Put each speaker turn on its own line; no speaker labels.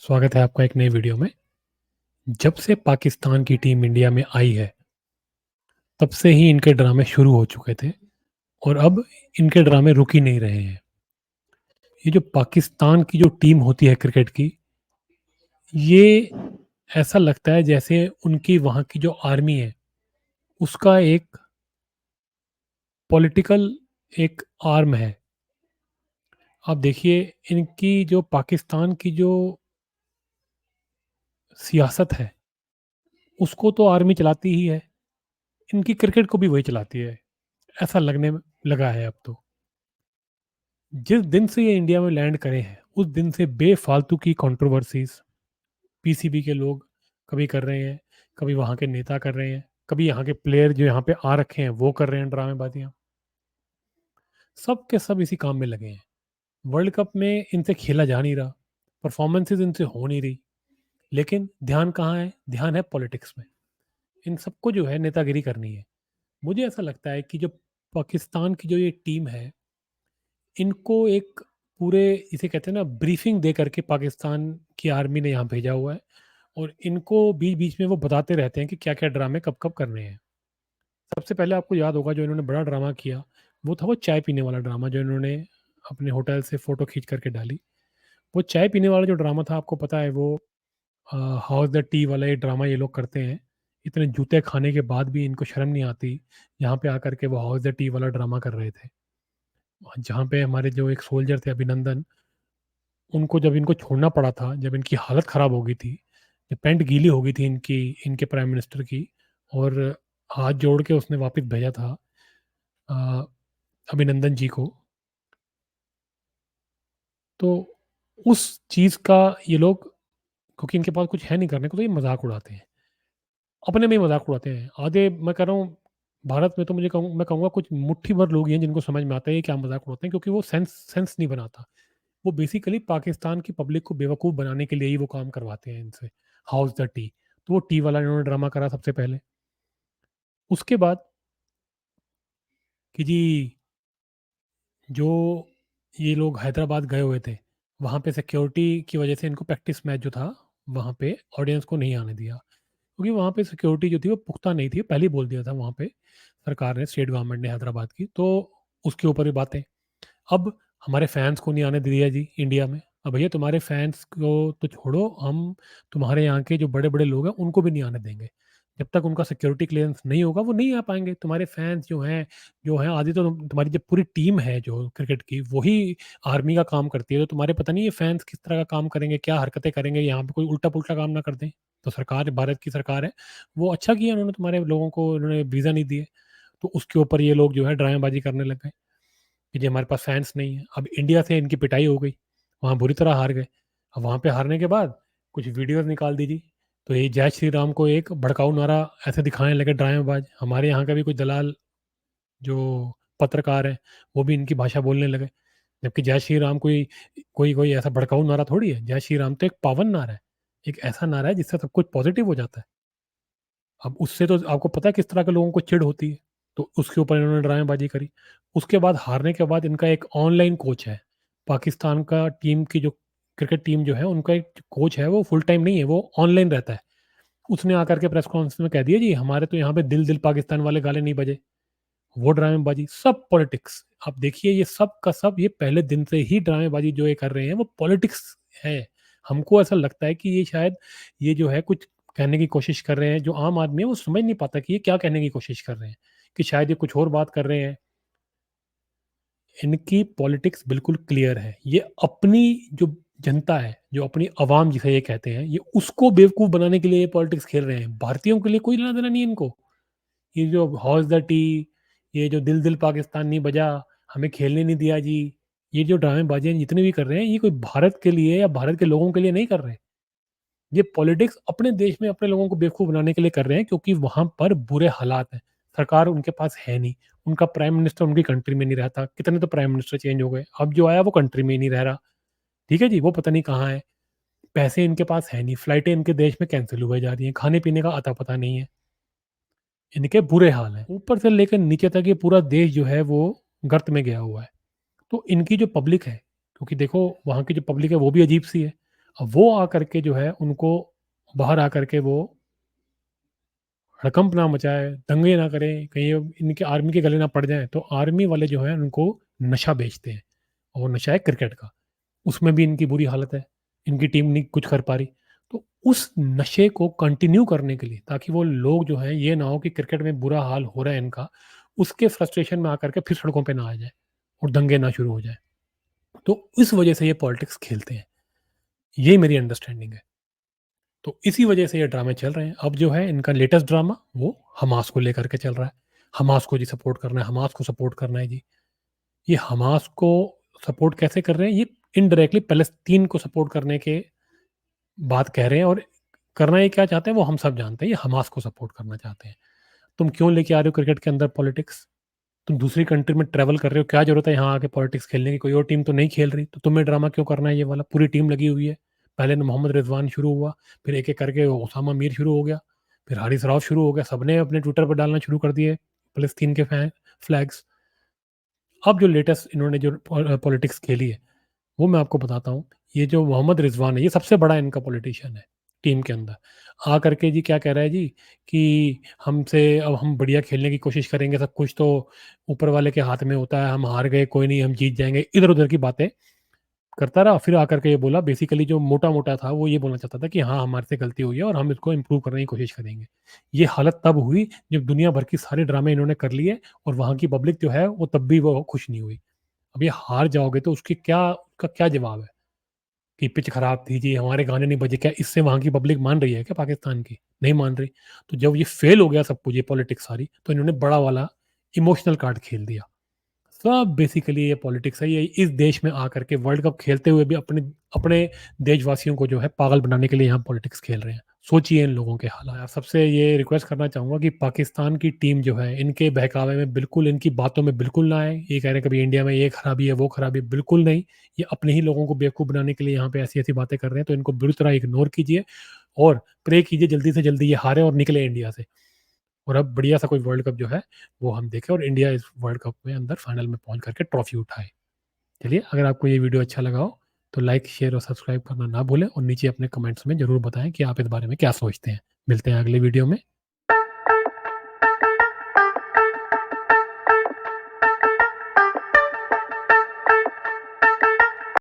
स्वागत है आपका एक नई वीडियो में। जब से पाकिस्तान की टीम इंडिया में आई है, तब से ही इनके ड्रामे शुरू हो चुके थे और अब इनके ड्रामे रुक ही नहीं रहे हैं। ये जो पाकिस्तान की जो टीम होती है क्रिकेट की, ये ऐसा लगता है जैसे उनकी वहाँ की जो आर्मी है, उसका एक पॉलिटिकल एक आर्म है। आप देखिए इनकी जो पाकिस्तान की जो सियासत है, उसको तो आर्मी चलाती ही है, इनकी क्रिकेट को भी वही चलाती है, ऐसा लगने लगा है अब तो। जिस दिन से ये इंडिया में लैंड करे हैं, उस दिन से बेफालतू की कंट्रोवर्सीज़ पीसीबी के लोग कभी कर रहे हैं, कभी वहाँ के नेता कर रहे हैं, कभी यहाँ के प्लेयर जो यहाँ पे आ रखे हैं, वो कर रहे हैं ड्रामेबाज़ियाँ। सब के सब इसी काम में लगे हैं। वर्ल्ड कप में इनसे खेला जा नहीं रहा, परफॉर्मेंसेज़ इनसे हो नहीं रही, लेकिन ध्यान कहाँ है? ध्यान है पॉलिटिक्स में। इन सबको जो है नेतागिरी करनी है। मुझे ऐसा लगता है कि जो पाकिस्तान की जो ये टीम है, इनको एक पूरे इसे कहते हैं ना ब्रीफिंग दे करके पाकिस्तान की आर्मी ने यहाँ भेजा हुआ है और इनको बीच-बीच में वो बताते रहते हैं कि क्या-क्या ड्रामे कब-कब करने हैं। सबसे पहले आपको याद होगा जो इन्होंने बड़ा ड्रामा किया, वो था वो चाय पीने वाला ड्रामा जो इन्होंने अपने होटल से फ़ोटो खींच कर के डाली। वो चाय पीने वाला जो ड्रामा था आपको पता है वो हाउस द टी वाला ये ड्रामा ये लोग करते हैं। इतने जूते खाने के बाद भी इनको शर्म नहीं आती, यहाँ पे आकर के वो हाउस द टी वाला ड्रामा कर रहे थे। जहाँ पे हमारे जो एक सोल्जर थे अभिनंदन, उनको जब इनको छोड़ना पड़ा था, जब इनकी हालत ख़राब हो गई थी, जब पैंट गीली हो गई थी इनकी इनके प्राइम मिनिस्टर की और हाथ जोड़ के उसने वापस भेजा था अ, अभिनंदन जी को, तो उस चीज़ का ये लोग क्योंकि इनके पास कुछ है नहीं करने को, तो ये मज़ाक उड़ाते हैं। अपने में ही मज़ाक उड़ाते हैं। आधे मैं कह रहा हूँ, भारत में तो मैं कहूँगा कुछ मुट्ठी भर लोग ही हैं जिनको समझ में आता है ये क्या मज़ाक उड़ाते हैं क्योंकि वो सेंस सेंस नहीं बनाता। वो बेसिकली पाकिस्तान की पब्लिक को बेवकूफ़ बनाने के लिए ही वो काम करवाते हैं इनसे, हाउस द टी। तो वो टी वाला इन्होंने ड्रामा करा सबसे पहले। उसके बाद कि जी, जो ये लोग हैदराबाद गए हुए थे, वहाँ पे सिक्योरिटी की वजह से इनको प्रैक्टिस मैच जो था, वहाँ पे ऑडियंस को नहीं आने दिया। क्योंकि वहाँ पे सिक्योरिटी जो थी वो पुख्ता नहीं थी, पहले ही बोल दिया था वहाँ पे सरकार ने, स्टेट गवर्नमेंट ने हैदराबाद की, तो उसके ऊपर भी बातें। अब हमारे फैन्स को नहीं आने दिया जी इंडिया में। अब भैया तुम्हारे फैन्स को तो छोड़ो, हम तुम्हारे यहाँ के जो बड़े-बड़े लोग हैं, उनको भी नहीं आने देंगे। जब तक उनका सिक्योरिटी क्लीयरेंस नहीं होगा, वो नहीं आ पाएँगे। तुम्हारे फैन्स जो हैं आधी तो तुम्हारी जो पूरी टीम है जो क्रिकेट की, वही आर्मी का काम करती है। तो तुम्हारे पता नहीं ये फैन्स किस तरह का काम करेंगे, क्या हरकतें करेंगे, यहाँ पे कोई उल्टा-पुल्टा काम ना कर दें। तो सरकार भारत की सरकार है, वो अच्छा किया उन्होंने तुम्हारे लोगों को उन्होंने वीज़ा नहीं दिए। तो उसके ऊपर ये लोग जो है ड्रामेबाज़ी करने लग गए। कि जी हमारे पास फैन्स नहीं है। अब इंडिया से इनकी पिटाई हो गई, वहाँ बुरी तरह हार गए। अब वहाँ पे हारने के बाद कुछ वीडियोज़ निकाल दी जी, तो ये जय श्री राम को एक भड़काऊ नारा ऐसे दिखाने लगे ड्रामेबाज। हमारे यहाँ का भी कुछ दलाल जो पत्रकार हैं, वो भी इनकी भाषा बोलने लगे। जबकि जय श्री राम कोई कोई कोई ऐसा भड़काऊ नारा थोड़ी है। जय श्री राम तो एक पावन नारा है। एक ऐसा नारा है जिससे सब कुछ पॉज़िटिव हो जाता है। अब उससे तो आपको पता है किस तरह के लोगों को चिढ़ होती है। तो उसके ऊपर इन्होंने ड्रामेबाज़ी करी। उसके बाद हारने के बाद इनका एक ऑनलाइन कोच है। पाकिस्तान का टीम की जो क्रिकेट टीम जो है उनका एक कोच है वो फुल टाइम नहीं है, वो ऑनलाइन रहता है। उसने आकर के प्रेस कॉन्फ्रेंस में कह दिया जी हमारे तो यहाँ पे दिल दिल पाकिस्तान वाले गाने नहीं बजे। वो ड्रामेबाज़ी सब पॉलिटिक्स। आप देखिए ये सब का सब ये पहले दिन से ही ड्रामेबाज़ी जो ये कर रहे हैं वो पॉलिटिक्स है। हमको ऐसा लगता है कि ये शायद ये जो है कुछ कहने की कोशिश कर रहे हैं, जो आम आदमी है वो समझ नहीं पाता कि ये क्या कहने की कोशिश कर रहे हैं, कि शायद ये कुछ और बात कर रहे हैं। इनकी पॉलिटिक्स बिल्कुल क्लियर है। ये अपनी जो जनता है, जो अपनी आवाम जिसे ये कहते हैं, ये उसको बेवकूफ़ बनाने के लिए ये पॉलिटिक्स खेल रहे हैं। भारतीयों के लिए कोई लेना-देना नहीं है इनको। ये जो हौस द टी, ये जो दिल दिल पाकिस्तान नहीं बजा, हमें खेलने नहीं दिया जी, ये जो ड्रामेबाज़ियाँ जितने भी कर रहे हैं, ये कोई भारत के लिए या भारत के लोगों के लिए नहीं कर रहे। ये पॉलिटिक्स अपने देश में अपने लोगों को बेवकूफ़ बनाने के लिए कर रहे हैं क्योंकि वहाँ पर बुरे हालात हैं। सरकार उनके पास है नहीं, उनका प्राइम मिनिस्टर उनकी कंट्री में नहीं रहता, कितने तो प्राइम मिनिस्टर चेंज हो गए, अब जो आया वो कंट्री में ही नहीं रह रहा, ठीक है जी? वो पता नहीं कहाँ है, पैसे इनके पास है नहीं, फ्लाइटें इनके देश में कैंसल हुए जा रही हैं, खाने-पीने का अता-पता नहीं है, इनके बुरे हाल हैं। ऊपर से लेकर नीचे तक ये पूरा देश जो है वो गर्त में गया हुआ है। तो इनकी जो पब्लिक है, क्योंकि देखो वहाँ की जो पब्लिक है वो भी अजीब-सी है। अब वो आकर के जो है उनको बाहर आकर के वो हड़कंप ना मचाए, दंगे ना करें, कहीं इनके आर्मी के गले ना पड़ जाएँ, तो आर्मी वाले जो हैं उनको नशा बेचते हैं और वो नशा है क्रिकेट का। उसमें भी इनकी बुरी हालत है, इनकी टीम नहीं कुछ कर पा रही। तो उस नशे को कंटिन्यू करने के लिए ताकि वो लोग जो हैं ये ना हो कि क्रिकेट में बुरा हाल हो रहा है इनका, उसके फ्रस्ट्रेशन में आकर के फिर सड़कों पे ना आ जाएँ और दंगे ना शुरू हो जाएँ। तो इस वजह से ये पॉलिटिक्स खेलते हैं, ये मेरी अंडरस्टैंडिंग है। तो इसी वजह से ये ड्रामे चल रहे हैं। अब जो है इनका लेटेस्ट ड्रामा वो हमास को लेकर के चल रहा है। हमास को जी सपोर्ट करना है, हमास को सपोर्ट करना है जी। ये हमास को सपोर्ट कैसे कर रहे हैं? ये इनडायरेक्टली फ़लस्तीन को सपोर्ट करने के बात कह रहे हैं और करना ये क्या चाहते हैं वो हम सब जानते हैं, ये हमास को सपोर्ट करना चाहते हैं। तुम क्यों लेके आ रहे हो क्रिकेट के अंदर पॉलिटिक्स? तुम दूसरी कंट्री में ट्रैवल कर रहे हो, क्या ज़रूरत है यहाँ आके पॉलिटिक्स खेलने की? कोई और टीम तो नहीं खेल रही, तो तुम्हें ड्रामा क्यों करना है ये वाला? पूरी टीम लगी हुई है। पहले मोहम्मद रिज़वान शुरू हुआ, फिर एक-एक करके उसामा मीर शुरू हो गया, फिर हारिस राव शुरू हो गया, सबने अपने ट्विटर पे डालना शुरू कर दिए फ़लस्तीन के फ्लैग्स। अब जो लेटेस्ट इन्होंने जो पॉलिटिक्स खेली है, वो मैं आपको बताता हूँ। ये जो मोहम्मद रिज़वान है, ये सबसे बड़ा इनका पॉलिटिशियन है, टीम के अंदर। आ करके जी क्या कह रहा है जी, कि हमसे अब हम बढ़िया खेलने की कोशिश करेंगे, सब कुछ तो ऊपर वाले के हाथ में होता है, हम हार गए, कोई नहीं, हम जीत जाएँगे। इधर-उधर की बातें करता रहा, फिर आकर के ये बोला बेसिकली जो मोटा-मोटा था, वो ये बोलना चाहता था कि हाँ, हमारे से गलती हुई है और हम इसको इम्प्रूव करने की कोशिश करेंगे। ये हालत तब हुई, जब दुनिया भर की सारे ड्रामे इन्होंने कर लिए और वहाँ की पब्लिक जो है, वो तब भी वो खुश नहीं हुई। अब ये हार जाओगे तो उसकी क्या उसका क्या जवाब है? कि पिच खराब थी जी, हमारे गाने नहीं बजे, क्या इससे वहाँ की पब्लिक मान रही है क्या पाकिस्तान की? नहीं मान रही। तो जब ये फेल हो गया सब कुछ, ये पॉलिटिक्स सारी, तो इन्होंने बड़ा वाला इमोशनल कार्ड खेल दिया। सब बेसिकली ये पॉलिटिक्स है, ये इस देश में आकर के वर्ल्ड कप खेलते हुए भी अपने अपने देशवासियों को जो है पागल बनाने के लिए यहाँ पॉलिटिक्स खेल रहे हैं। सोचिए इन लोगों के हालात। सबसे ये रिक्वेस्ट करना चाहूँगा कि पाकिस्तान की टीम जो है, इनके बहकावे में बिल्कुल, इनकी बातों में बिल्कुल ना आए। ये कह रहे हैं कभी इंडिया में ये खराबी है, वो खराबी है, बिल्कुल नहीं। ये अपने ही लोगों को बेवकूफ़ बनाने के लिए यहाँ पे ऐसी-ऐसी बातें कर रहे हैं, तो इनको बुरी तरह इग्नोर कीजिए और प्रे कीजिए जल्दी से जल्दी ये हारें और निकले इंडिया से। और अब बढ़िया सा कोई वर्ल्ड कप जो है, वो हम देखें और इंडिया इस वर्ल्ड कप में अंदर फाइनल में पहुँच करके ट्रॉफी उठाए। चलिए, अगर आपको ये वीडियो अच्छा लगा हो, तो लाइक, शेयर और सब्सक्राइब करना ना भूलें और नीचे अपने कमेंट्स में ज़रूर बताएँ कि आप इस बारे में क्या सोचते हैं। मिलते हैं अगले वीडियो में।